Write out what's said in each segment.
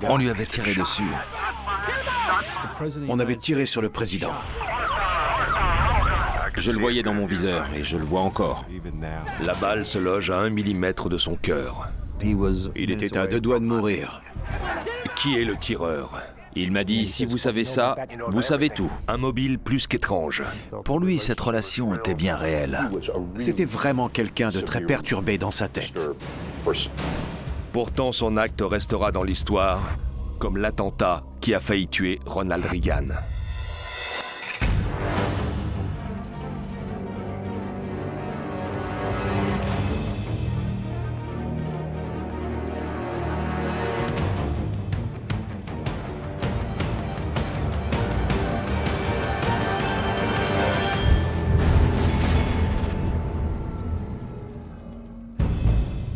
On lui avait tiré dessus. On avait tiré sur le président. Je le voyais dans mon viseur et je le vois encore. La balle se loge à 1 millimètre de son cœur. Il était à 2 doigts de mourir. Qui est le tireur? Il m'a dit, si vous savez ça, vous savez tout. Un mobile plus qu'étrange. Pour lui, cette relation était bien réelle. C'était vraiment quelqu'un de très perturbé dans sa tête. Pourtant, son acte restera dans l'histoire comme l'attentat qui a failli tuer Ronald Reagan.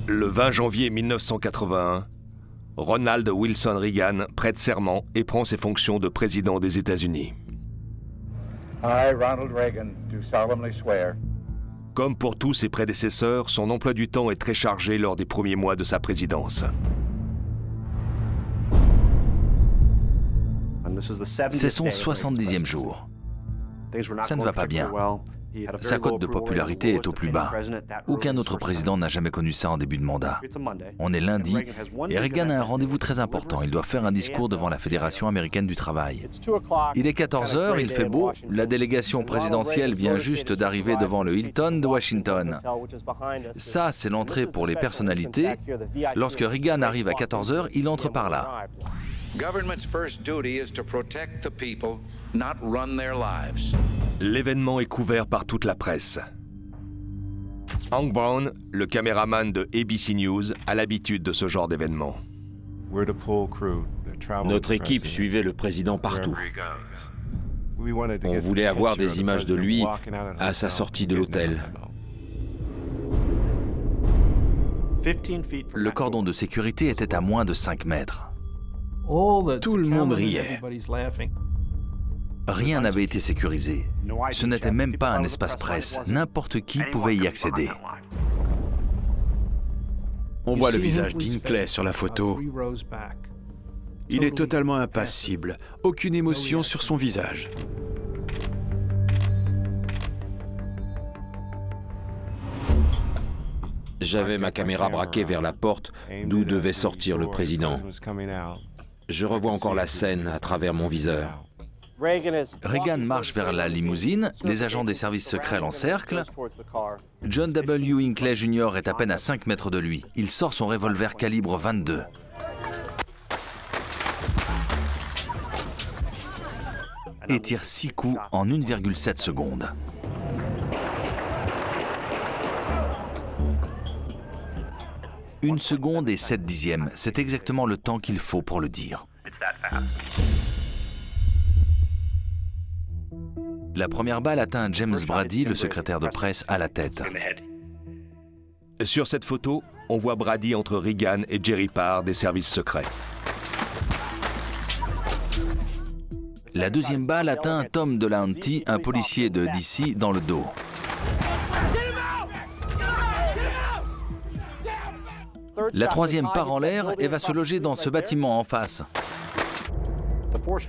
Le 20 janvier 1981, Ronald Wilson Reagan prête serment et prend ses fonctions de président des États-Unis. I, Ronald Reagan, do solemnly swear. Comme pour tous ses prédécesseurs, son emploi du temps est très chargé lors des premiers mois de sa présidence. C'est son 70e jour. Ça ne va pas bien. Sa cote de popularité est au plus bas. Aucun autre président n'a jamais connu ça en début de mandat. On est lundi et Reagan a un rendez-vous très important. Il doit faire un discours devant la Fédération américaine du travail. Il est 14 heures, il fait beau. La délégation présidentielle vient juste d'arriver devant le Hilton de Washington. Ça, c'est l'entrée pour les personnalités. Lorsque Reagan arrive à 14 heures, il entre par là. L'événement est couvert par toute la presse. Hank Brown, le caméraman de ABC News, a l'habitude de ce genre d'événement. Notre équipe suivait le président partout. On voulait avoir des images de lui à sa sortie de l'hôtel. Le cordon de sécurité était à moins de 5 mètres. Tout le monde riait. Rien n'avait été sécurisé. Ce n'était même pas un espace presse. N'importe qui pouvait y accéder. On voit le visage d'Hinckley sur la photo. Il est totalement impassible. Aucune émotion sur son visage. J'avais ma caméra braquée vers la porte d'où devait sortir le président. Je revois encore la scène à travers mon viseur. Reagan marche vers la limousine, les agents des services secrets l'encerclent. John W. Hinckley Jr. est à peine à 5 mètres de lui. Il sort son revolver calibre 22. Et tire 6 coups en 1,7 secondes. Une seconde et 7 dixièmes, c'est exactement le temps qu'il faut pour le dire. La première balle atteint James Brady, le secrétaire de presse, à la tête. Sur cette photo, on voit Brady entre Reagan et Jerry Parr des services secrets. La deuxième balle atteint Tom Delahanty, un policier de DC, dans le dos. La troisième part en l'air et va se loger dans ce bâtiment en face.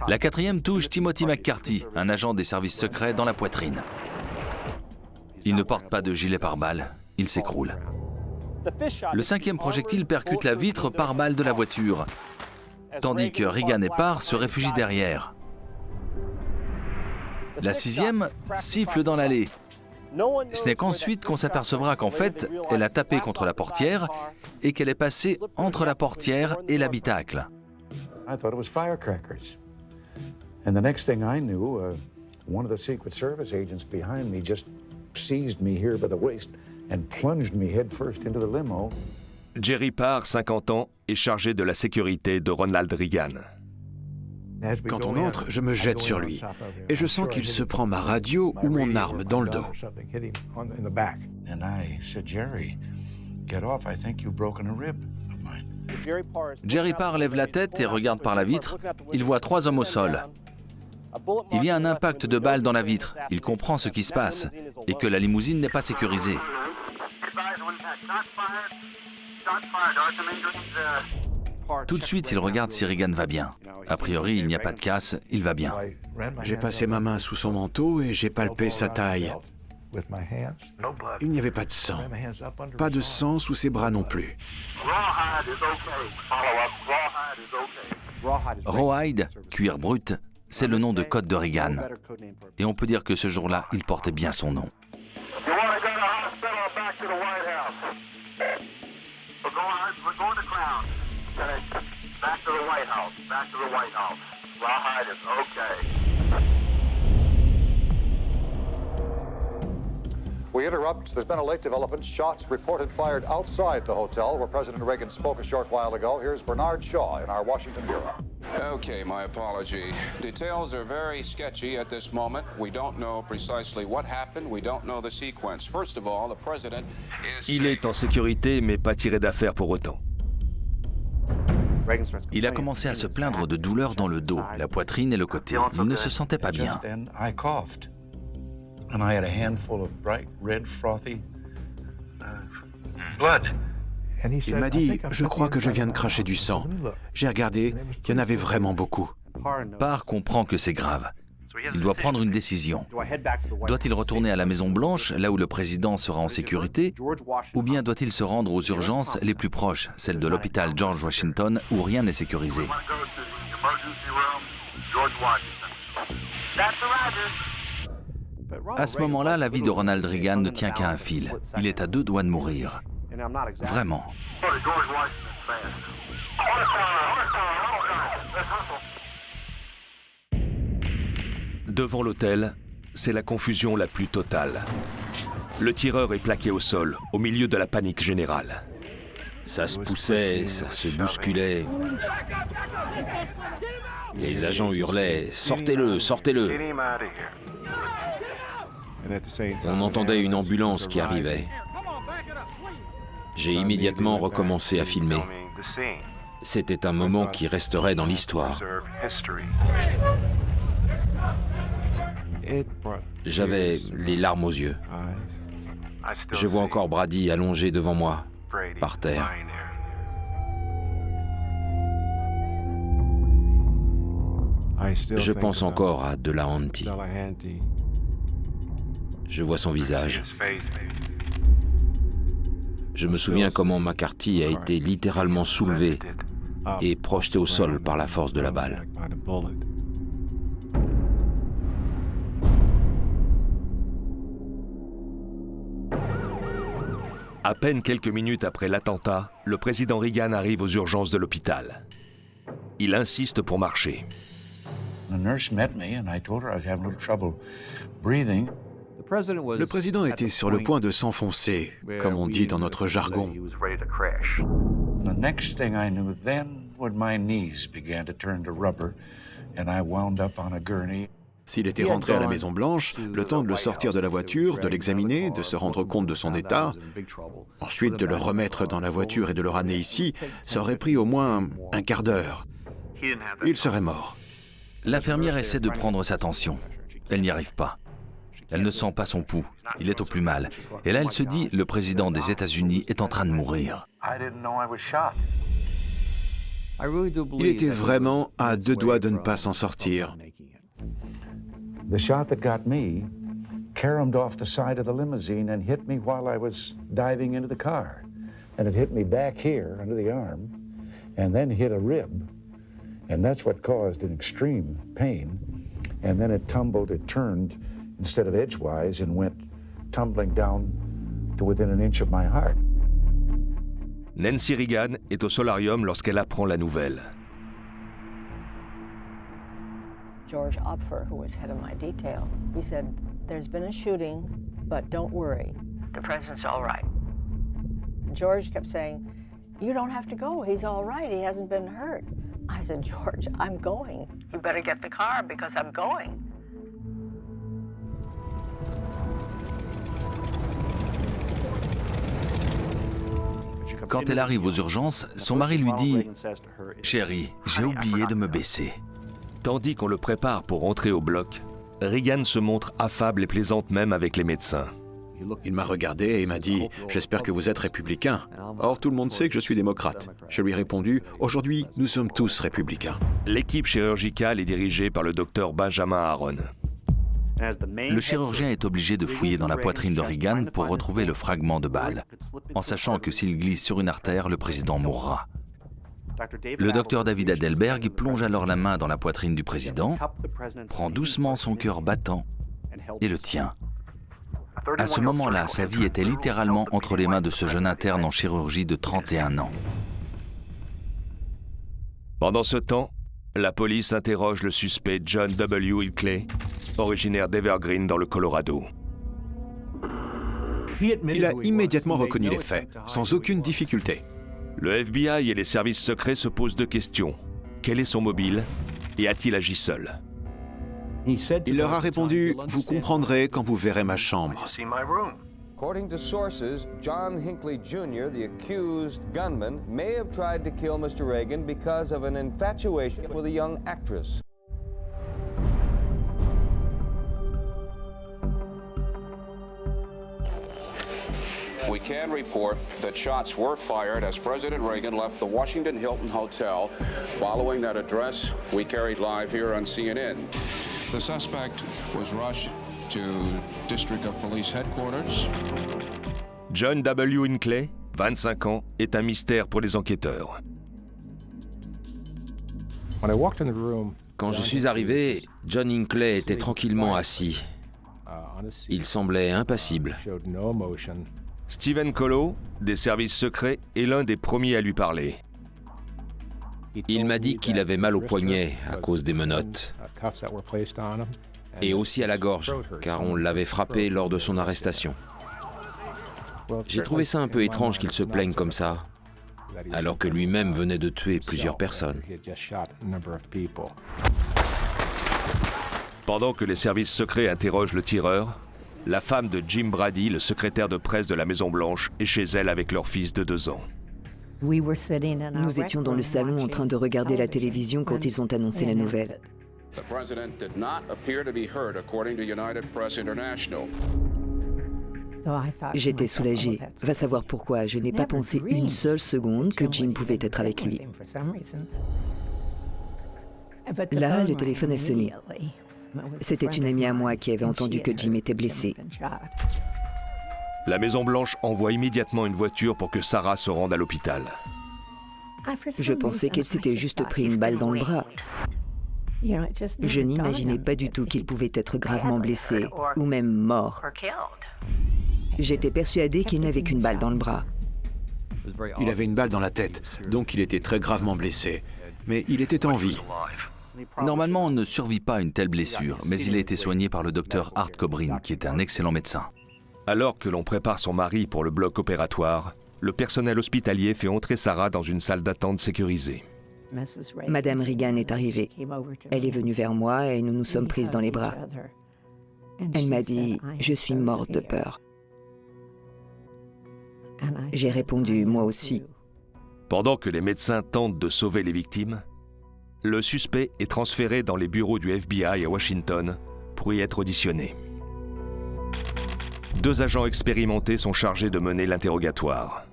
La quatrième touche Timothy McCarthy, un agent des services secrets, dans la poitrine. Il ne porte pas de gilet pare-balles, il s'écroule. Le cinquième projectile percute la vitre pare-balles de la voiture, tandis que Reagan et Parr se réfugient derrière. La sixième siffle dans l'allée. Ce n'est qu'ensuite qu'on s'apercevra qu'en fait, elle a tapé contre la portière et qu'elle est passée entre la portière et l'habitacle. I thought it was firecrackers. And the next thing I knew, one of the Secret Service agents behind me just seized me here by the waist and plunged me headfirst into the limo. Jerry Parr, 50 ans, est chargé de la sécurité de Ronald Reagan. Quand on entre, je me jette sur lui. Et je sens qu'il se prend ma radio ou mon arme dans le dos. And I said, Jerry, get off. I think you've broken a rib of mine. Jerry Parr lève la tête et regarde par la vitre. Il voit 3 hommes au sol. Il y a un impact de balle dans la vitre. Il comprend ce qui se passe et que la limousine n'est pas sécurisée. Tout de suite, il regarde si Reagan va bien. A priori, il n'y a pas de casse, il va bien. J'ai passé ma main sous son manteau et j'ai palpé sa taille. Il n'y avait pas de sang. Pas de sang sous ses bras non plus. Rawhide, cuir brut, c'est le nom de code de Reagan. Et on peut dire que ce jour-là, il portait bien son nom. We interrupt. There's been a late development. Shots reported fired outside the hotel where President Reagan spoke a short while ago. Here's Bernard Shaw in our Washington bureau. Okay, my apology. Details are very sketchy at this moment. We don't know precisely what happened. We don't know the sequence. First of all, the president is... Il est en sécurité, mais pas tiré d'affaire pour autant. Il a commencé à se plaindre de douleurs dans le dos, la poitrine et le côté. Il ne se sentait pas bien. And I had a handful of bright red frothy blood. Il m'a dit, je crois que je viens de cracher du sang. J'ai regardé, il y en avait vraiment beaucoup. Parr comprend que c'est grave. Il doit prendre une décision. Doit-il retourner à la Maison-Blanche, là où le président sera en sécurité, ou bien doit-il se rendre aux urgences les plus proches, celles de l'hôpital George Washington, où rien n'est sécurisé? À ce moment-là, la vie de Ronald Reagan ne tient qu'à un fil. Il est à 2 doigts de mourir. Vraiment. Devant l'hôtel, c'est la confusion la plus totale. Le tireur est plaqué au sol, au milieu de la panique générale. Ça se poussait, ça se bousculait. Les agents hurlaient « Sortez-le, sortez-le !» On entendait une ambulance qui arrivait. J'ai immédiatement recommencé à filmer. C'était un moment qui resterait dans l'histoire. J'avais les larmes aux yeux. Je vois encore Brady allongé devant moi, par terre. Je pense encore à Delahanty. Je vois son visage. Je me souviens comment McCarthy a été littéralement soulevé et projeté au sol par la force de la balle. À peine quelques minutes après l'attentat, le président Reagan arrive aux urgences de l'hôpital. Il insiste pour marcher. The nurse met me and I told her I was having a little trouble breathing. Le président était sur le point de s'enfoncer, comme on dit dans notre jargon. The next thing I knew then when my knees began to turn to rubber and I wound up on a gurney. S'il était rentré à la Maison-Blanche, le temps de le sortir de la voiture, de l'examiner, de se rendre compte de son état, ensuite de le remettre dans la voiture et de le ramener ici, ça aurait pris au moins un quart d'heure. Il serait mort. L'infirmière essaie de prendre sa tension. Elle n'y arrive pas. Elle ne sent pas son pouls. Il est au plus mal. Et là, elle se dit, le président des États-Unis est en train de mourir. Il était vraiment à 2 doigts de ne pas s'en sortir. The shot that got me caromed off the side of the limousine and hit me while I was diving into the car. And it hit me back here under the arm and then hit a rib. And that's what caused an extreme pain. And then it turned instead of edgewise and went tumbling down to within an inch of my heart. Nancy Reagan est au solarium lorsqu'elle apprend la nouvelle. George Opfer, who was head of my detail, he said, "There's been a shooting, but don't worry. The president's all right." George kept saying, "You don't have to go. He's all right. He hasn't been hurt." I said, "George, I'm going. You better get the car because I'm going." Quand elle arrive aux urgences, son mari lui dit « Chérie, j'ai oublié de me baisser ». Tandis qu'on le prépare pour rentrer au bloc, Reagan se montre affable et plaisante même avec les médecins. Il m'a regardé et m'a dit « J'espère que vous êtes républicain. » Or, tout le monde sait que je suis démocrate. Je lui ai répondu « Aujourd'hui, nous sommes tous républicains. » L'équipe chirurgicale est dirigée par le docteur Benjamin Aaron. Le chirurgien est obligé de fouiller dans la poitrine de Reagan pour retrouver le fragment de balle, en sachant que s'il glisse sur une artère, le président mourra. Le docteur David Adelberg plonge alors la main dans la poitrine du président, prend doucement son cœur battant et le tient. À ce moment-là, sa vie était littéralement entre les mains de ce jeune interne en chirurgie de 31 ans. Pendant ce temps, la police interroge le suspect John W. Hinckley, originaire d'Evergreen dans le Colorado. Il a immédiatement reconnu les faits, sans aucune difficulté. Le FBI et les services secrets se posent deux questions. Quel est son mobile et a-t-il agi seul? Il leur a répondu « Vous comprendrez quand vous verrez ma chambre ». According to sources, John Hinckley Jr., the accused gunman, may have tried to kill Mr. Reagan because of an infatuation with a young actress. We can report that shots were fired as President Reagan left the Washington Hilton Hotel. Following that address, we carried live here on CNN. The suspect was rushed to District of Police Headquarters. John W. Hinckley, 25 ans, est un mystère pour les enquêteurs. Quand je suis arrivé, John Hinckley était tranquillement assis. Il semblait impassible. Stephen Kolo, des services secrets, est l'un des premiers à lui parler. Il m'a dit qu'il avait mal au poignet à cause des menottes. Et aussi à la gorge, car on l'avait frappé lors de son arrestation. J'ai trouvé ça un peu étrange qu'il se plaigne comme ça, alors que lui-même venait de tuer plusieurs personnes. Pendant que les services secrets interrogent le tireur, la femme de Jim Brady, le secrétaire de presse de la Maison-Blanche, est chez elle avec leur fils de 2 ans. Nous étions dans le salon en train de regarder la télévision quand ils ont annoncé la nouvelle. The president did not appear to be hurt, according to United Press International. J'étais soulagée. Va savoir pourquoi. Je n'ai pas pensé une seule seconde que Jim pouvait être avec lui. Là, le téléphone a sonné. C'était une amie à moi qui avait entendu que Jim était blessé. La Maison-Blanche envoie immédiatement une voiture pour que Sarah se rende à l'hôpital. Je pensais qu'elle s'était juste pris une balle dans le bras. Je n'imaginais pas du tout qu'il pouvait être gravement blessé ou même mort. J'étais persuadée qu'il n'avait qu'une balle dans le bras. Il avait une balle dans la tête, donc il était très gravement blessé. Mais il était en vie. Normalement, on ne survit pas à une telle blessure, mais il a été soigné par le docteur Art Cobrin, qui est un excellent médecin. Alors que l'on prépare son mari pour le bloc opératoire, le personnel hospitalier fait entrer Sarah dans une salle d'attente sécurisée. Madame Reagan est arrivée. Elle est venue vers moi et nous nous sommes prises dans les bras. Elle m'a dit « Je suis morte de peur ». J'ai répondu « Moi aussi ». Pendant que les médecins tentent de sauver les victimes, le suspect est transféré dans les bureaux du FBI à Washington pour y être auditionné. 2 agents expérimentés sont chargés de mener l'interrogatoire.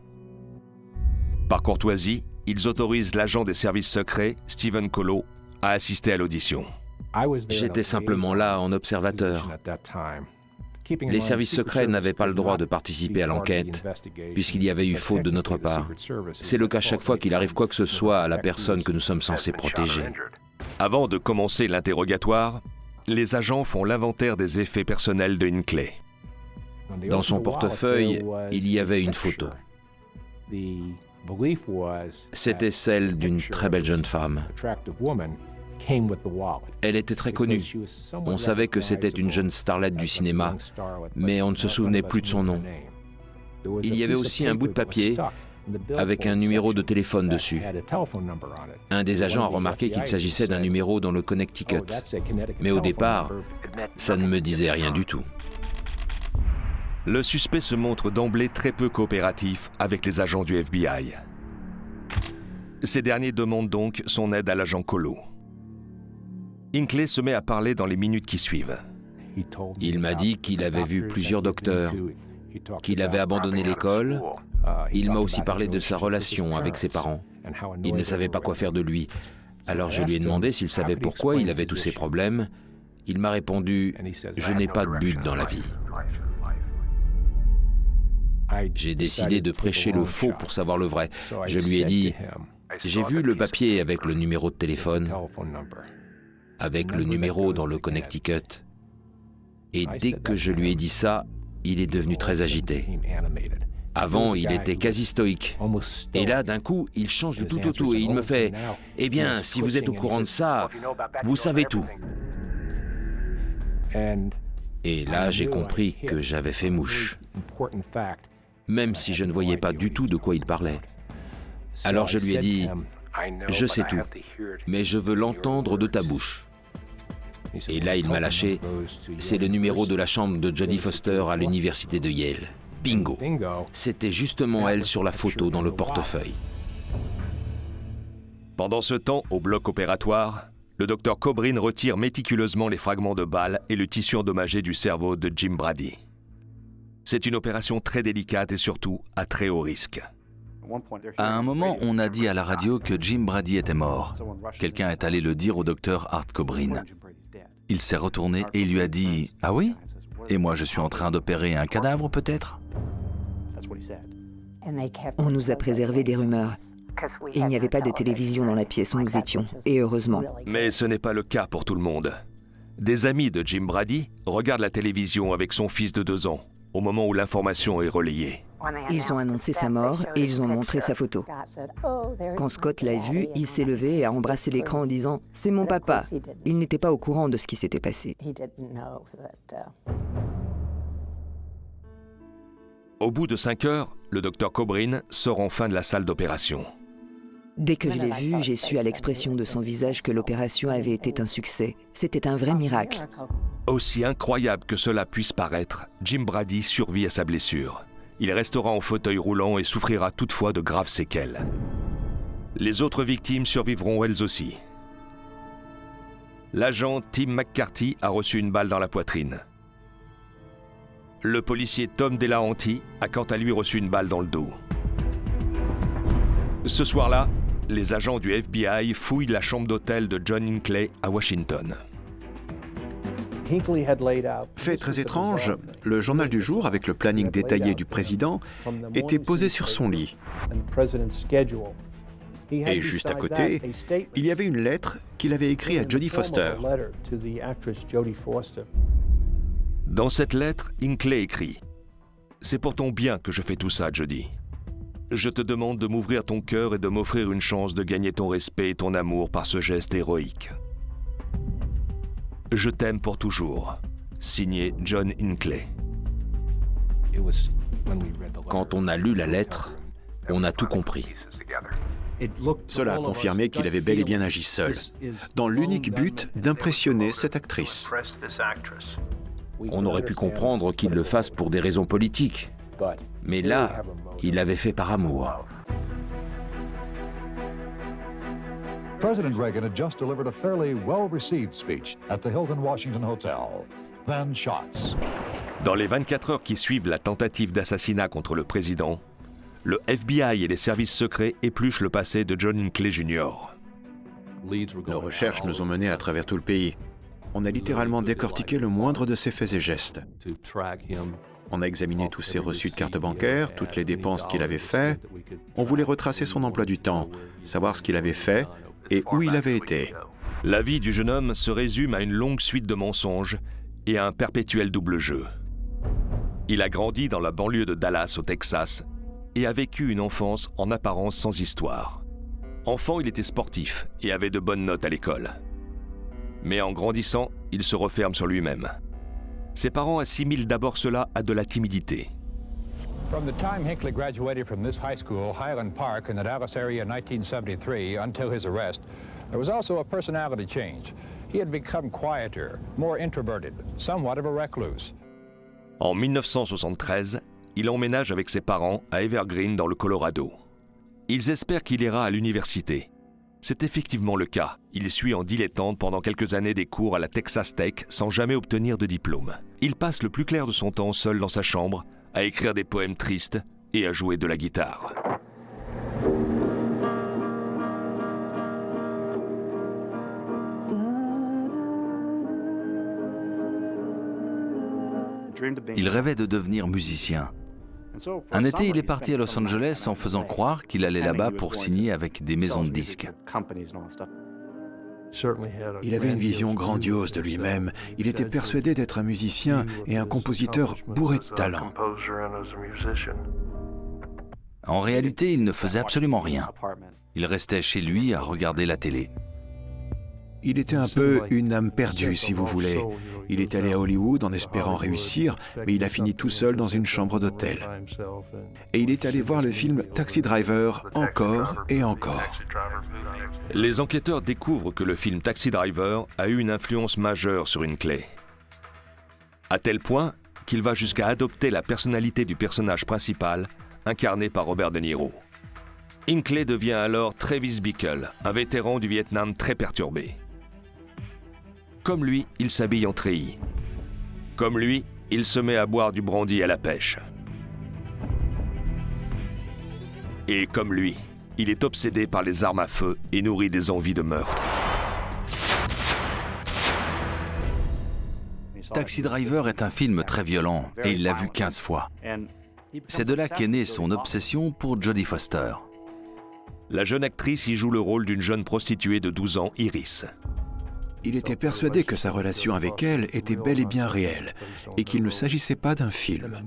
Par courtoisie, ils autorisent l'agent des services secrets, Stephen Kolo, à assister à l'audition. J'étais simplement là en observateur. Les services secrets n'avaient pas le droit de participer à l'enquête, puisqu'il y avait eu faute de notre part. C'est le cas chaque fois qu'il arrive quoi que ce soit à la personne que nous sommes censés protéger. Avant de commencer l'interrogatoire, les agents font l'inventaire des effets personnels de Hinckley. Dans son portefeuille, il y avait une photo. C'était celle d'une très belle jeune femme. Elle était très connue. On savait que c'était une jeune starlette du cinéma, mais on ne se souvenait plus de son nom. Il y avait aussi un bout de papier avec un numéro de téléphone dessus. Un des agents a remarqué qu'il s'agissait d'un numéro dans le Connecticut. Mais au départ, ça ne me disait rien du tout. Le suspect se montre d'emblée très peu coopératif avec les agents du FBI. Ces derniers demandent donc son aide à l'agent Kolo. Hinckley se met à parler dans les minutes qui suivent. Il m'a dit qu'il avait vu plusieurs docteurs qu'il avait abandonné l'école. Il m'a aussi parlé de sa relation avec ses parents. Il ne savait pas quoi faire de lui. Alors je lui ai demandé s'il savait pourquoi il avait tous ces problèmes. Il m'a répondu « Je n'ai pas de but dans la vie ». J'ai décidé de prêcher le faux pour savoir le vrai. Je lui ai dit « J'ai vu le papier avec le numéro de téléphone, avec le numéro dans le Connecticut. » Et dès que je lui ai dit ça, il est devenu très agité. Avant, il était quasi stoïque. Et là, d'un coup, il change du tout au tout et il me fait « Eh bien, si vous êtes au courant de ça, vous savez tout. » Et là, j'ai compris que j'avais fait mouche, même si je ne voyais pas du tout de quoi il parlait. Alors je lui ai dit « Je sais tout, mais je veux l'entendre de ta bouche. » Et là, il m'a lâché. C'est le numéro de la chambre de Jodie Foster à l'université de Yale. Bingo! C'était justement elle sur la photo dans le portefeuille. Pendant ce temps, au bloc opératoire, le docteur Kobrin retire méticuleusement les fragments de balles et le tissu endommagé du cerveau de Jim Brady. C'est une opération très délicate et surtout à très haut risque. À un moment, on a dit à la radio que Jim Brady était mort. Quelqu'un est allé le dire au docteur Art Kobrin. Il s'est retourné et il lui a dit « Ah oui? Et moi je suis en train d'opérer un cadavre peut-être ?» On nous a préservé des rumeurs. Il n'y avait pas de télévision dans la pièce où nous étions, et heureusement. Mais ce n'est pas le cas pour tout le monde. Des amis de Jim Brady regardent la télévision avec son fils de 2 ans, au moment où l'information est relayée. Ils ont annoncé sa mort et ils ont montré sa photo. Quand Scott l'a vu, il s'est levé et a embrassé l'écran en disant « C'est mon papa ». Il n'était pas au courant de ce qui s'était passé. Au bout de 5 heures, le docteur Kobrin sort enfin de la salle d'opération. Dès que je l'ai vu, j'ai su à l'expression de son visage que l'opération avait été un succès. C'était un vrai miracle. Aussi incroyable que cela puisse paraître, Jim Brady survit à sa blessure. Il restera en fauteuil roulant et souffrira toutefois de graves séquelles. Les autres victimes survivront elles aussi. L'agent Tim McCarthy a reçu une balle dans la poitrine. Le policier Tom Delahanty a quant à lui reçu une balle dans le dos. Ce soir-là, les agents du FBI fouillent la chambre d'hôtel de John Hinckley à Washington. Fait très étrange, le journal du jour avec le planning détaillé du président était posé sur son lit. Et juste à côté, il y avait une lettre qu'il avait écrite à Jodie Foster. Dans cette lettre, Hinckley écrit « C'est pour ton bien que je fais tout ça, Jodie. Je te demande de m'ouvrir ton cœur et de m'offrir une chance de gagner ton respect et ton amour par ce geste héroïque. Je t'aime pour toujours. » Signé John Hinckley. Quand on a lu la lettre, on a tout compris. Cela a confirmé qu'il avait bel et bien agi seul, dans l'unique but d'impressionner cette actrice. On aurait pu comprendre qu'il le fasse pour des raisons politiques. Mais là, il l'avait fait par amour. President Reagan had just delivered a fairly well-received speech at the Hilton Washington Hotel. Then shots. Dans les 24 heures qui suivent la tentative d'assassinat contre le président, le FBI et les services secrets épluchent le passé de John Hinckley Jr. Nos recherches nous ont menés à travers tout le pays. On a littéralement décortiqué le moindre de ses faits et gestes. On a examiné tous ses reçus de cartes bancaires, toutes les dépenses qu'il avait faites. On voulait retracer son emploi du temps, savoir ce qu'il avait fait et où il avait été. La vie du jeune homme se résume à une longue suite de mensonges et à un perpétuel double jeu. Il a grandi dans la banlieue de Dallas, au Texas, et a vécu une enfance en apparence sans histoire. Enfant, il était sportif et avait de bonnes notes à l'école. Mais en grandissant, il se referme sur lui-même. Ses parents assimilent d'abord cela à de la timidité. From the time Hinckley graduated from this high school, Highland Park, in the Dallas area in 1973, until his arrest, there was also a personality change. He had become quieter, more introverted, somewhat of a recluse. En 1973, il emménage avec ses parents à Evergreen dans le Colorado. Ils espèrent qu'il ira à l'université. C'est effectivement le cas. Il suit en dilettante pendant quelques années des cours à la Texas Tech sans jamais obtenir de diplôme. Il passe le plus clair de son temps seul dans sa chambre, à écrire des poèmes tristes et à jouer de la guitare. Il rêvait de devenir musicien. Un été, il est parti à Los Angeles en faisant croire qu'il allait là-bas pour signer avec des maisons de disques. Il avait une vision grandiose de lui-même. Il était persuadé d'être un musicien et un compositeur bourré de talent. En réalité, il ne faisait absolument rien. Il restait chez lui à regarder la télé. Il était un peu une âme perdue, si vous voulez. Il est allé à Hollywood en espérant réussir, mais il a fini tout seul dans une chambre d'hôtel. Et il est allé voir le film Taxi Driver encore et encore. Les enquêteurs découvrent que le film Taxi Driver a eu une influence majeure sur Hinckley. À tel point qu'il va jusqu'à adopter la personnalité du personnage principal, incarné par Robert De Niro. Hinckley devient alors Travis Bickle, un vétéran du Vietnam très perturbé. Comme lui, il s'habille en treillis. Comme lui, il se met à boire du brandy à la pêche. Et comme lui, il est obsédé par les armes à feu et nourrit des envies de meurtre. Taxi Driver est un film très violent et il l'a vu 15 fois. C'est de là qu'est née son obsession pour Jodie Foster. La jeune actrice y joue le rôle d'une jeune prostituée de 12 ans, Iris. Il était persuadé que sa relation avec elle était bel et bien réelle et qu'il ne s'agissait pas d'un film.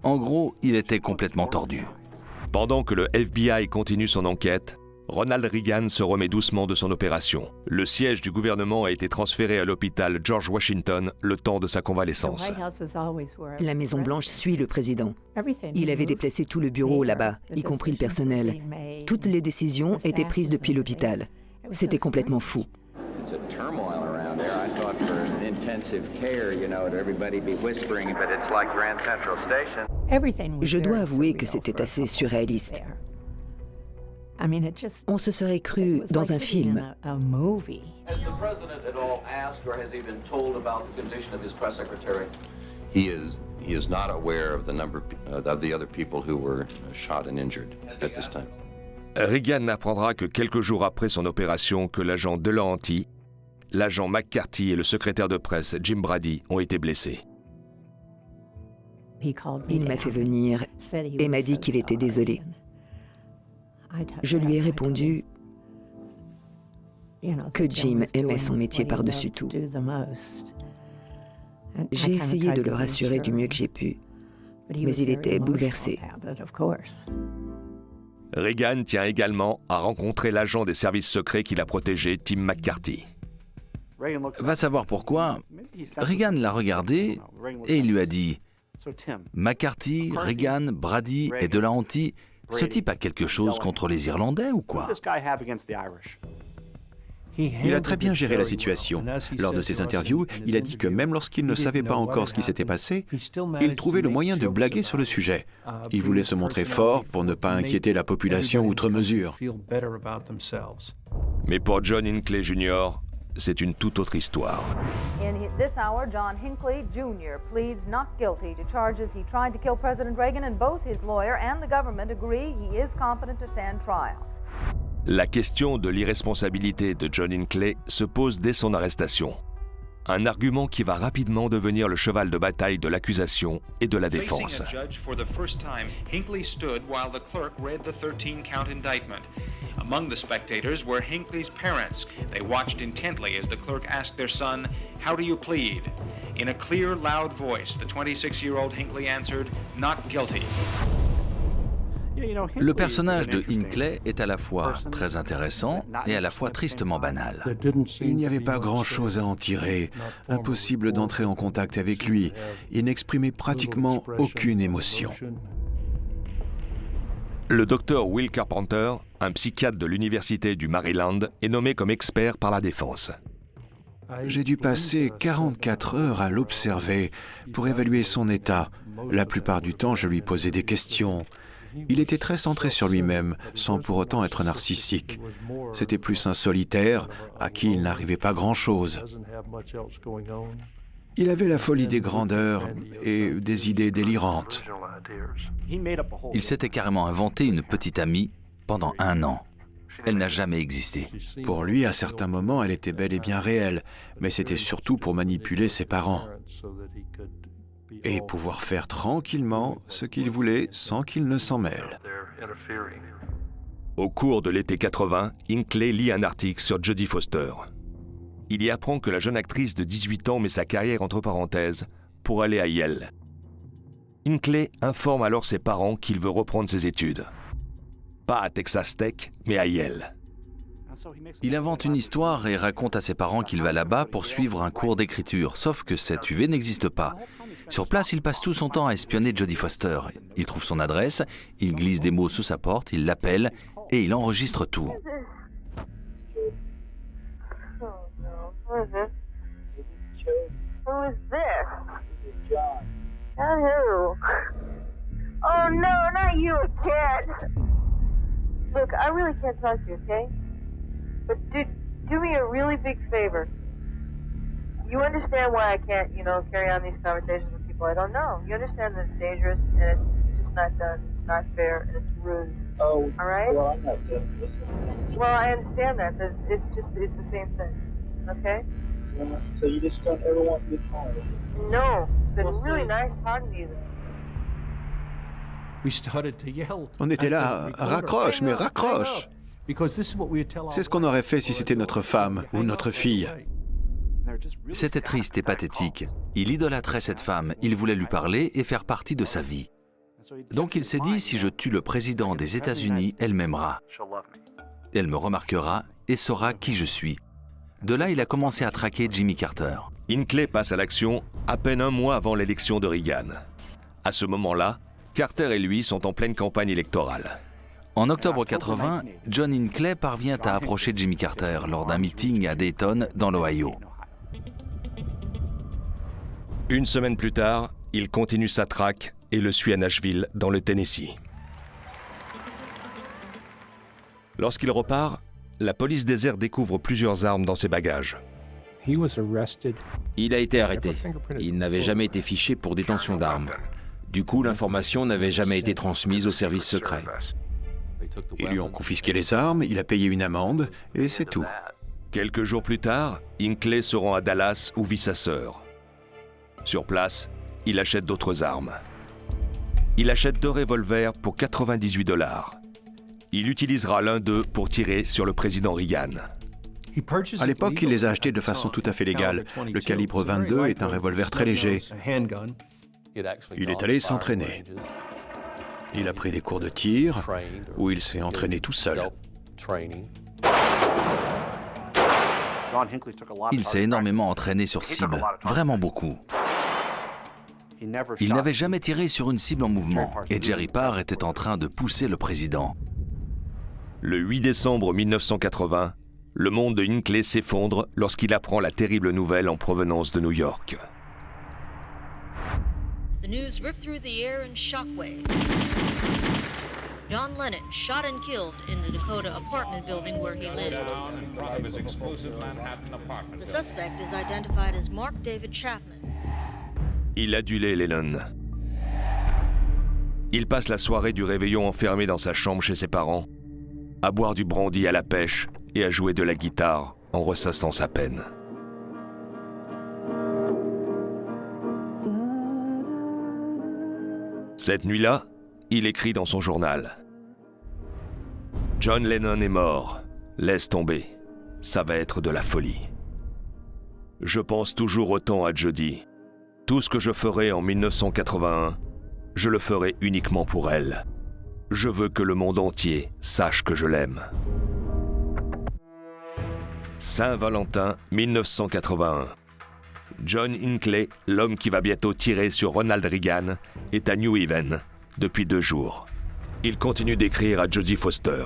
En gros, il était complètement tordu. Pendant que le FBI continue son enquête, Ronald Reagan se remet doucement de son opération. Le siège du gouvernement a été transféré à l'hôpital George Washington le temps de sa convalescence. La Maison-Blanche suit le président. Il avait déplacé tout le bureau là-bas, y compris le personnel. Toutes les décisions étaient prises depuis l'hôpital. C'était complètement fou. Je dois avouer que c'était assez surréaliste. On se serait cru dans un film. He is not aware of the number of the other people who were shot and injured at this time. Reagan n'apprendra que quelques jours après son opération que l'agent Delahanty, l'agent McCarthy et le secrétaire de presse Jim Brady ont été blessés. Il m'a fait venir et m'a dit qu'il était désolé. Je lui ai répondu que Jim aimait son métier par-dessus tout. J'ai essayé de le rassurer du mieux que j'ai pu, mais il était bouleversé. Reagan tient également à rencontrer l'agent des services secrets qui l'a protégé, Tim McCarthy. Va savoir pourquoi. Reagan l'a regardé et il lui a dit « McCarthy, Reagan, Brady et Delahanty, ce type a quelque chose contre les Irlandais ou quoi ?» Il a très bien géré la situation. Lors de ses interviews, il a dit que même lorsqu'il ne savait pas encore ce qui s'était passé, il trouvait le moyen de blaguer sur le sujet. Il voulait se montrer fort pour ne pas inquiéter la population outre mesure. Mais pour John Hinckley Jr., c'est une toute autre histoire. In this hour, John Hinckley Jr. pleads not guilty to charges he tried to kill President Reagan, and both his lawyer and the government agree he is competent to stand trial. La question de l'irresponsabilité de John Hinckley se pose dès son arrestation. Un argument qui va rapidement devenir le cheval de bataille de l'accusation et de la défense. Hinckley stood while the clerk read the 13-count indictment. Among the spectators were Hinckley's parents. They watched intently as the clerk asked their son, "How do you plead?" In a clear, loud voice, the 26-year-old Hinckley answered, "Not guilty." Le personnage de Hinckley est à la fois très intéressant et à la fois tristement banal. Il n'y avait pas grand-chose à en tirer. Impossible d'entrer en contact avec lui. Il n'exprimait pratiquement aucune émotion. Le docteur Will Carpenter, un psychiatre de l'Université du Maryland, est nommé comme expert par la défense. J'ai dû passer 44 heures à l'observer pour évaluer son état. La plupart du temps, je lui posais des questions. Il était très centré sur lui-même, sans pour autant être narcissique. C'était plus un solitaire à qui il n'arrivait pas grand-chose. Il avait la folie des grandeurs et des idées délirantes. Il s'était carrément inventé une petite amie pendant 1 an. Elle n'a jamais existé. Pour lui, à certains moments, elle était bel et bien réelle, mais c'était surtout pour manipuler ses parents et pouvoir faire tranquillement ce qu'il voulait sans qu'il ne s'en mêle. Au cours de l'été 80, Hinckley lit un article sur Jodie Foster. Il y apprend que la jeune actrice de 18 ans met sa carrière entre parenthèses pour aller à Yale. Hinckley informe alors ses parents qu'il veut reprendre ses études. Pas à Texas Tech, mais à Yale. Il invente une histoire et raconte à ses parents qu'il va là-bas pour suivre un cours d'écriture, sauf que cette UV n'existe pas. Sur place, il passe tout son temps à espionner Jodie Foster. Il trouve son adresse, il glisse des mots sous sa porte, il l'appelle et il enregistre tout. Oh no, not you, kid. Look, I really can't talk to you, okay? But do me a really big favor. You understand why I can't, carry on these conversations with people I don't know. You understand that it's dangerous and it's just not done, it's not fair, and it's rude. Oh, all right? Well, I'm not doing this. Well, I understand that. It's the same thing, okay? So you just don't ever want me to call me? No, it's been really nice talking to you. On était là, raccroche, mais raccroche. C'est ce qu'on aurait fait si c'était notre femme ou notre fille. C'était triste et pathétique. Il idolâtrait cette femme, il voulait lui parler et faire partie de sa vie. Donc il s'est dit, si je tue le président des États-Unis, elle m'aimera. Elle me remarquera et saura qui je suis. De là, il a commencé à traquer Jimmy Carter. Hinckley passe à l'action à peine 1 mois avant l'élection de Reagan. À ce moment-là, Carter et lui sont en pleine campagne électorale. En octobre 80, John Hinckley parvient à approcher Jimmy Carter lors d'un meeting à Dayton, dans l'Ohio. 1 semaine plus tard, il continue sa traque et le suit à Nashville, dans le Tennessee. Lorsqu'il repart, la police des airs découvre plusieurs armes dans ses bagages. Il a été arrêté. Il n'avait jamais été fiché pour détention d'armes. Du coup, l'information n'avait jamais été transmise aux services secrets. Ils lui ont confisqué les armes, il a payé une amende, et c'est tout. Quelques jours plus tard, Hinckley se rend à Dallas où vit sa sœur. Sur place, il achète d'autres armes. Il achète 2 revolvers pour $98. Il utilisera l'un d'eux pour tirer sur le président Reagan. À l'époque, il les a achetés de façon tout à fait légale. Le calibre 22 est un revolver très léger. Il est allé s'entraîner. Il a pris des cours de tir, où il s'est entraîné tout seul. Il s'est énormément entraîné sur cible, vraiment beaucoup. Il n'avait jamais tiré sur une cible en mouvement, et Jerry Parr était en train de pousser le président. Le 8 décembre 1980, le monde de Hinckley s'effondre lorsqu'il apprend la terrible nouvelle en provenance de New York. The news ripped through the air in shockwaves. John Lennon shot and killed in the Dakota apartment building where he lived. The suspect is identified as Mark David Chapman. Il adulait Lennon. Il passe la soirée du réveillon enfermé dans sa chambre chez ses parents, à boire du brandy à la pêche et à jouer de la guitare en ressassant sa peine. Cette nuit-là, il écrit dans son journal. John Lennon est mort. Laisse tomber. Ça va être de la folie. Je pense toujours autant à Jodie. Tout ce que je ferai en 1981, je le ferai uniquement pour elle. Je veux que le monde entier sache que je l'aime. Saint-Valentin 1981. John Hinckley, l'homme qui va bientôt tirer sur Ronald Reagan, est à New Haven depuis 2 jours. Il continue d'écrire à Jodie Foster.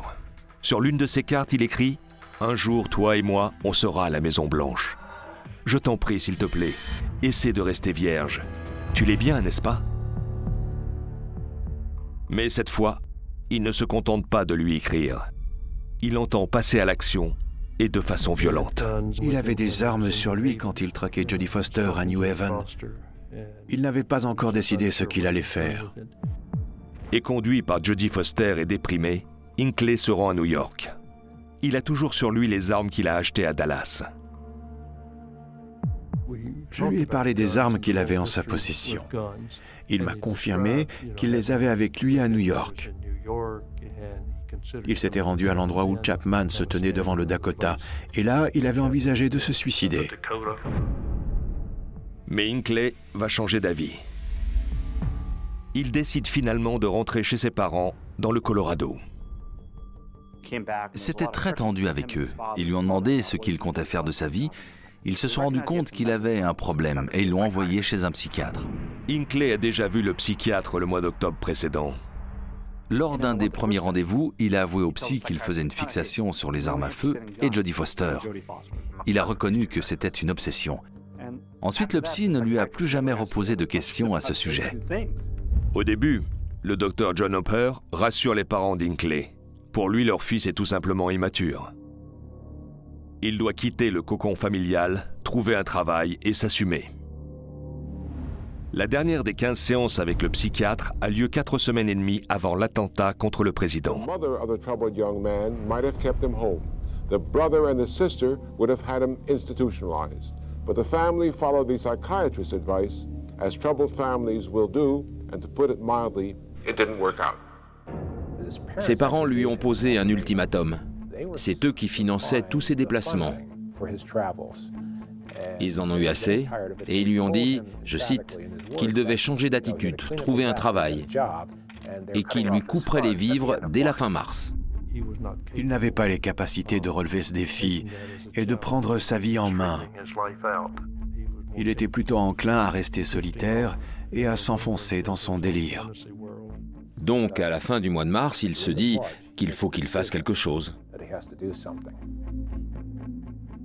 Sur l'une de ses cartes, il écrit « Un jour, toi et moi, on sera à la Maison-Blanche. Je t'en prie, s'il te plaît, essaie de rester vierge. Tu l'es bien, n'est-ce pas ?» Mais cette fois, il ne se contente pas de lui écrire. Il entend passer à l'action et de façon violente. Il avait des armes sur lui quand il traquait Jodie Foster à New Haven. Il n'avait pas encore décidé ce qu'il allait faire. Et conduit par Jodie Foster et déprimé, Hinckley se rend à New York. Il a toujours sur lui les armes qu'il a achetées à Dallas. Je lui ai parlé des armes qu'il avait en sa possession. Il m'a confirmé qu'il les avait avec lui à New York. Il s'était rendu à l'endroit où Chapman se tenait devant le Dakota, et là, il avait envisagé de se suicider. Mais Hinckley va changer d'avis. Il décide finalement de rentrer chez ses parents dans le Colorado. C'était très tendu avec eux. Ils lui ont demandé ce qu'il comptait faire de sa vie. Ils se sont rendus compte qu'il avait un problème et ils l'ont envoyé chez un psychiatre. Hinckley a déjà vu le psychiatre le mois d'octobre précédent. Lors d'un des premiers rendez-vous, il a avoué au psy qu'il faisait une fixation sur les armes à feu et Jodie Foster. Il a reconnu que c'était une obsession. Ensuite, le psy ne lui a plus jamais reposé de questions à ce sujet. Au début, le docteur John Hopper rassure les parents d'Hinckley. Pour lui, leur fils est tout simplement immature. Il doit quitter le cocon familial, trouver un travail et s'assumer. La dernière des 15 séances avec le psychiatre a lieu 4 semaines et demie avant l'attentat contre le président. Ses parents lui ont posé un ultimatum. C'est eux qui finançaient tous ses déplacements. Ils en ont eu assez et ils lui ont dit, je cite, qu'il devait changer d'attitude, trouver un travail et qu'il lui couperait les vivres dès la fin mars. Il n'avait pas les capacités de relever ce défi et de prendre sa vie en main. Il était plutôt enclin à rester solitaire et à s'enfoncer dans son délire. Donc, à la fin du mois de mars, il se dit qu'il faut qu'il fasse quelque chose.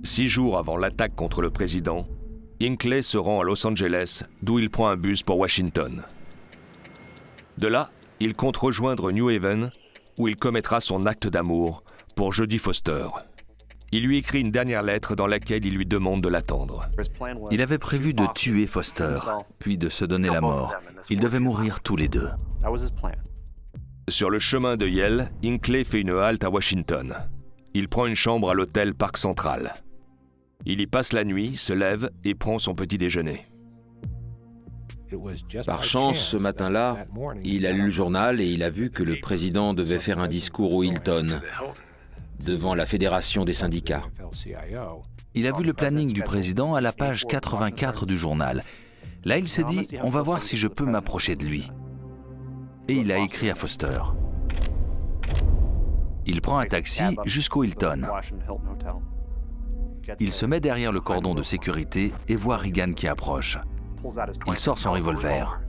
6 jours avant l'attaque contre le président, Hinckley se rend à Los Angeles, d'où il prend un bus pour Washington. De là, il compte rejoindre New Haven, où il commettra son acte d'amour pour Jodie Foster. Il lui écrit une dernière lettre dans laquelle il lui demande de l'attendre. Il avait prévu de tuer Foster, puis de se donner la mort. Ils devaient mourir tous les deux. Sur le chemin de Yale, Hinckley fait une halte à Washington. Il prend une chambre à l'hôtel Parc Central. Il y passe la nuit, se lève et prend son petit déjeuner. Par chance, ce matin-là, il a lu le journal et il a vu que le président devait faire un discours au Hilton, devant la Fédération des syndicats. Il a vu le planning du président à la page 84 du journal. Là, il s'est dit, on va voir si je peux m'approcher de lui. Et il a écrit à Foster. Il prend un taxi jusqu'au Hilton. Il se met derrière le cordon de sécurité et voit Reagan qui approche. Il sort son revolver.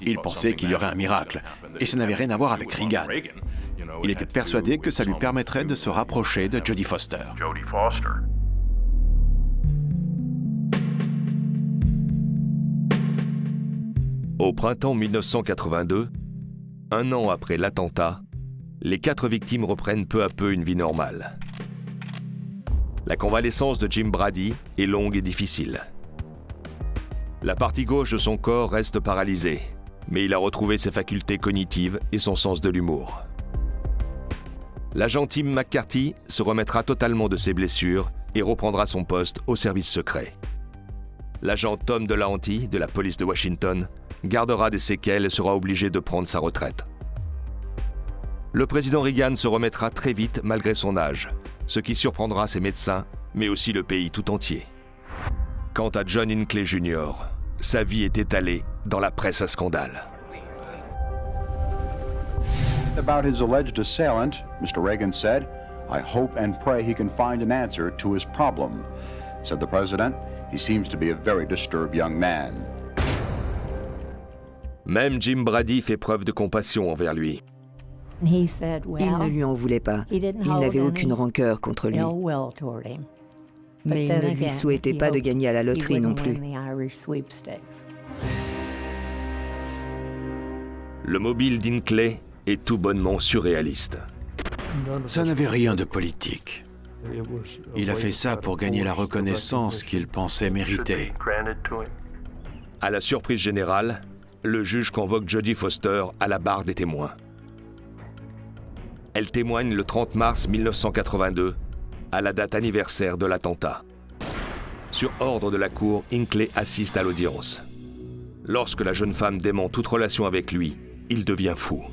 Il pensait qu'il y aurait un miracle, et ça n'avait rien à voir avec Reagan. Il était persuadé que ça lui permettrait de se rapprocher de Jodie Foster. Au printemps 1982, un an après l'attentat, les 4 victimes reprennent peu à peu une vie normale. La convalescence de Jim Brady est longue et difficile. La partie gauche de son corps reste paralysée, mais il a retrouvé ses facultés cognitives et son sens de l'humour. L'agent Tim McCarthy se remettra totalement de ses blessures et reprendra son poste au service secret. L'agent Tom Delahanty de la police de Washington gardera des séquelles et sera obligé de prendre sa retraite. Le président Reagan se remettra très vite malgré son âge, ce qui surprendra ses médecins, mais aussi le pays tout entier. Quant à John Hinckley Jr., sa vie est étalée dans la presse à scandale. About his alleged assailant, Mr. Reagan said, "I hope and pray he can find an answer to his problem." Said the president, "He seems to be a very disturbed young man." Même Jim Brady fait preuve de compassion envers lui. Il ne lui en voulait pas. Il n'avait aucune rancœur contre lui. Mais il ne lui souhaitait pas de gagner à la loterie non plus. Le mobile d'Hinckley est tout bonnement surréaliste. Ça n'avait rien de politique. Il a fait ça pour gagner la reconnaissance qu'il pensait mériter. À la surprise générale, le juge convoque Jodie Foster à la barre des témoins. Elle témoigne le 30 mars 1982, à la date anniversaire de l'attentat. Sur ordre de la cour, Hinckley assiste à l'audience. Lorsque la jeune femme dément toute relation avec lui, il devient fou.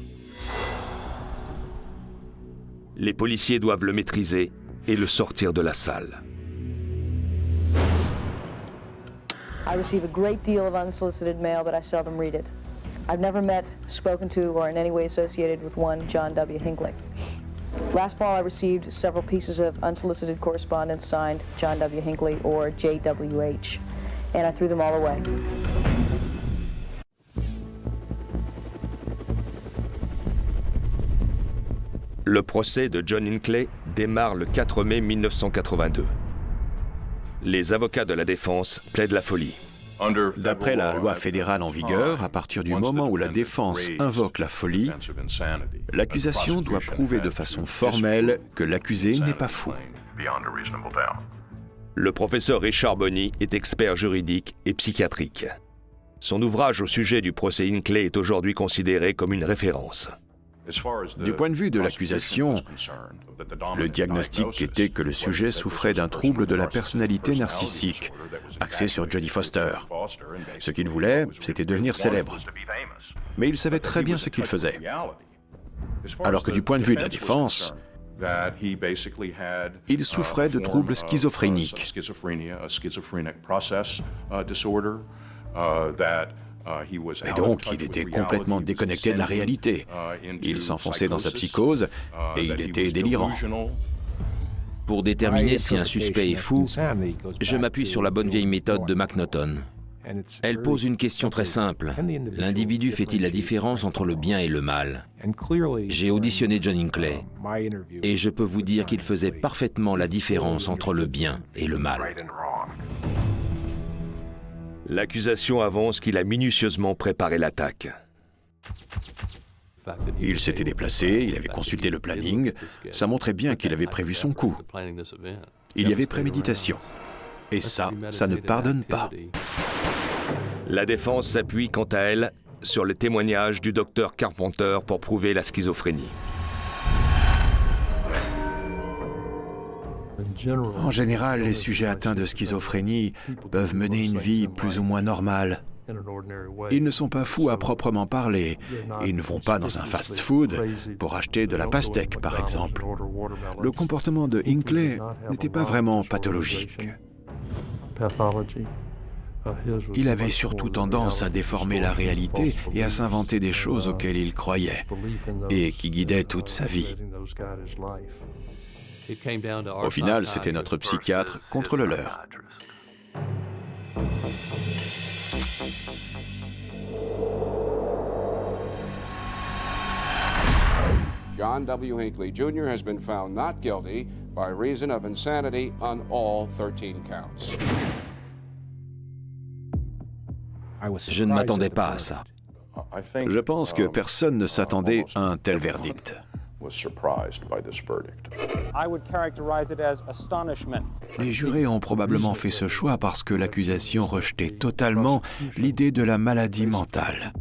Les policiers doivent le maîtriser et le sortir de la salle. I receive a great deal of unsolicited mail, but I seldom read it. I've never met, spoken to, or in any way associated with one John W. Hinckley. Last fall, I received several pieces of unsolicited correspondence signed John W. Hinckley or JWH, and I threw them all away. Le procès de John Hinckley démarre le 4 mai 1982. Les avocats de la défense plaident la folie. D'après la loi fédérale en vigueur, à partir du moment où la défense invoque la folie, l'accusation doit prouver de façon formelle que l'accusé n'est pas fou. Le professeur Richard Bonney est expert juridique et psychiatrique. Son ouvrage au sujet du procès Hinckley est aujourd'hui considéré comme une référence. Du point de vue de l'accusation, le diagnostic était que le sujet souffrait d'un trouble de la personnalité narcissique, axé sur Jodie Foster. Ce qu'il voulait, c'était devenir célèbre. Mais il savait très bien ce qu'il faisait. Alors que du point de vue de la défense, il souffrait de troubles schizophréniques. Et donc, il était complètement déconnecté de la réalité. Il s'enfonçait dans sa psychose et il était délirant. Pour déterminer si un suspect est fou, je m'appuie sur la bonne vieille méthode de McNaughton. Elle pose une question très simple. L'individu fait-il la différence entre le bien et le mal? J'ai auditionné John Hinckley et je peux vous dire qu'il faisait parfaitement la différence entre le bien et le mal. L'accusation avance qu'il a minutieusement préparé l'attaque. Il s'était déplacé, il avait consulté le planning, ça montrait bien qu'il avait prévu son coup. Il y avait préméditation. Et ça ne pardonne pas. La défense s'appuie quant à elle sur le témoignage du docteur Carpenter pour prouver la schizophrénie. En général, les sujets atteints de schizophrénie peuvent mener une vie plus ou moins normale. Ils ne sont pas fous à proprement parler. Ils ne vont pas dans un fast-food pour acheter de la pastèque, par exemple. Le comportement de Hinckley n'était pas vraiment pathologique. Il avait surtout tendance à déformer la réalité et à s'inventer des choses auxquelles il croyait et qui guidaient toute sa vie. Au final, c'était notre psychiatre contre le leur. John W. Hinckley Jr. has been found not guilty by reason of insanity on all 13 counts. Je ne m'attendais pas à ça. Je pense que personne ne s'attendait à un tel verdict. Les jurés ont probablement fait ce choix parce que l'accusation rejetait totalement l'idée de la maladie mentale.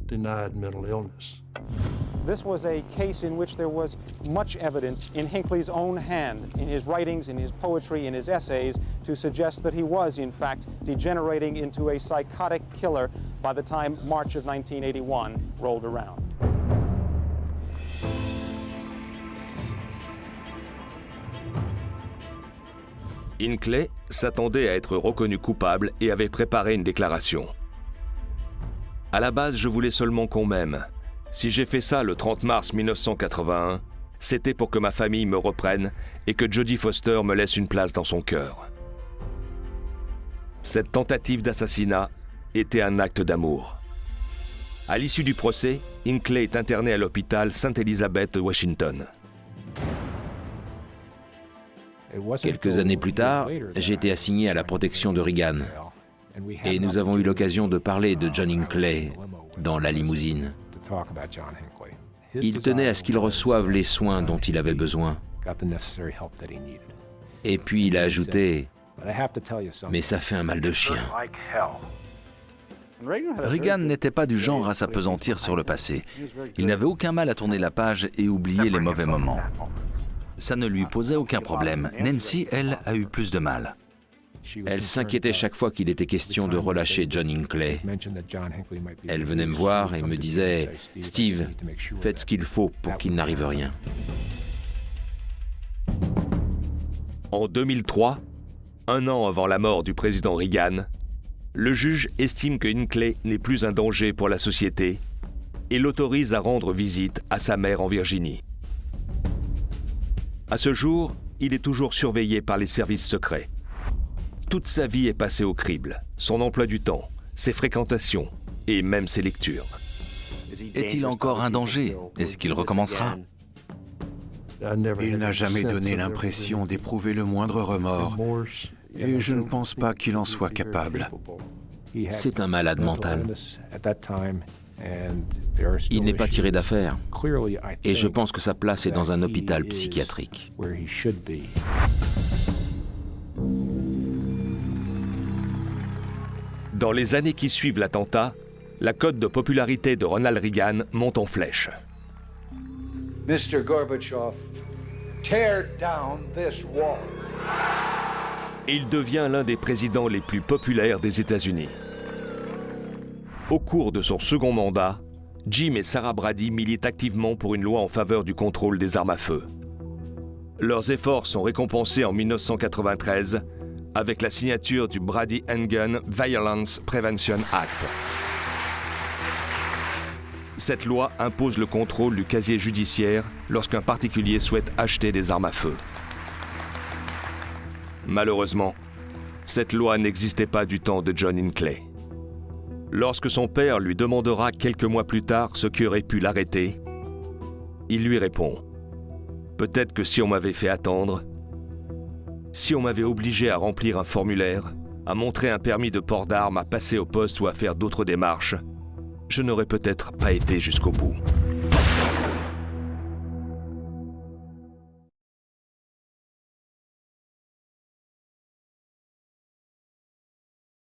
This was a case in which there was much evidence in Hinckley's own hand, in his writings, in his poetry, in his essays, to suggest that he was, in fact, degenerating into a psychotic killer by the time March of 1981 rolled around. Hinckley s'attendait à être reconnu coupable et avait préparé une déclaration. À la base, je voulais seulement qu'on m'aime. Si j'ai fait ça le 30 mars 1981, c'était pour que ma famille me reprenne et que Jodie Foster me laisse une place dans son cœur. Cette tentative d'assassinat était un acte d'amour. À l'issue du procès, Hinckley est interné à l'hôpital Sainte-Élisabeth de Washington. Quelques années plus tard, j'ai été assigné à la protection de Reagan. Et nous avons eu l'occasion de parler de John Hinckley dans la limousine. Il tenait à ce qu'il reçoive les soins dont il avait besoin. Et puis il a ajouté « Mais ça fait un mal de chien ». Reagan n'était pas du genre à s'appesantir sur le passé. Il n'avait aucun mal à tourner la page et oublier les mauvais moments. Ça ne lui posait aucun problème. Nancy, elle, a eu plus de mal. Elle s'inquiétait chaque fois qu'il était question de relâcher John Hinckley. Elle venait me voir et me disait « Steve, faites ce qu'il faut pour qu'il n'arrive rien ». En 2003, un an avant la mort du président Reagan, le juge estime que Hinckley n'est plus un danger pour la société et l'autorise à rendre visite à sa mère en Virginie. À ce jour, il est toujours surveillé par les services secrets. Toute sa vie est passée au crible, son emploi du temps, ses fréquentations et même ses lectures. Est-il encore un danger? Est-ce qu'il recommencera? Il n'a jamais donné l'impression d'éprouver le moindre remords, et je ne pense pas qu'il en soit capable. C'est un malade mental. Il n'est pas tiré d'affaire, et je pense que sa place est dans un hôpital psychiatrique. Dans les années qui suivent l'attentat, la cote de popularité de Ronald Reagan monte en flèche. Mr. Gorbachev, tear down this wall. Il devient l'un des présidents les plus populaires des États-Unis. Au cours de son second mandat, Jim et Sarah Brady militent activement pour une loi en faveur du contrôle des armes à feu. Leurs efforts sont récompensés en 1993 avec la signature du Brady Handgun Violence Prevention Act. Cette loi impose le contrôle du casier judiciaire lorsqu'un particulier souhaite acheter des armes à feu. Malheureusement, cette loi n'existait pas du temps de John Hinckley. Lorsque son père lui demandera quelques mois plus tard ce qui aurait pu l'arrêter, il lui répond « Peut-être que si on m'avait fait attendre, si on m'avait obligé à remplir un formulaire, à montrer un permis de port d'armes, à passer au poste ou à faire d'autres démarches, je n'aurais peut-être pas été jusqu'au bout. »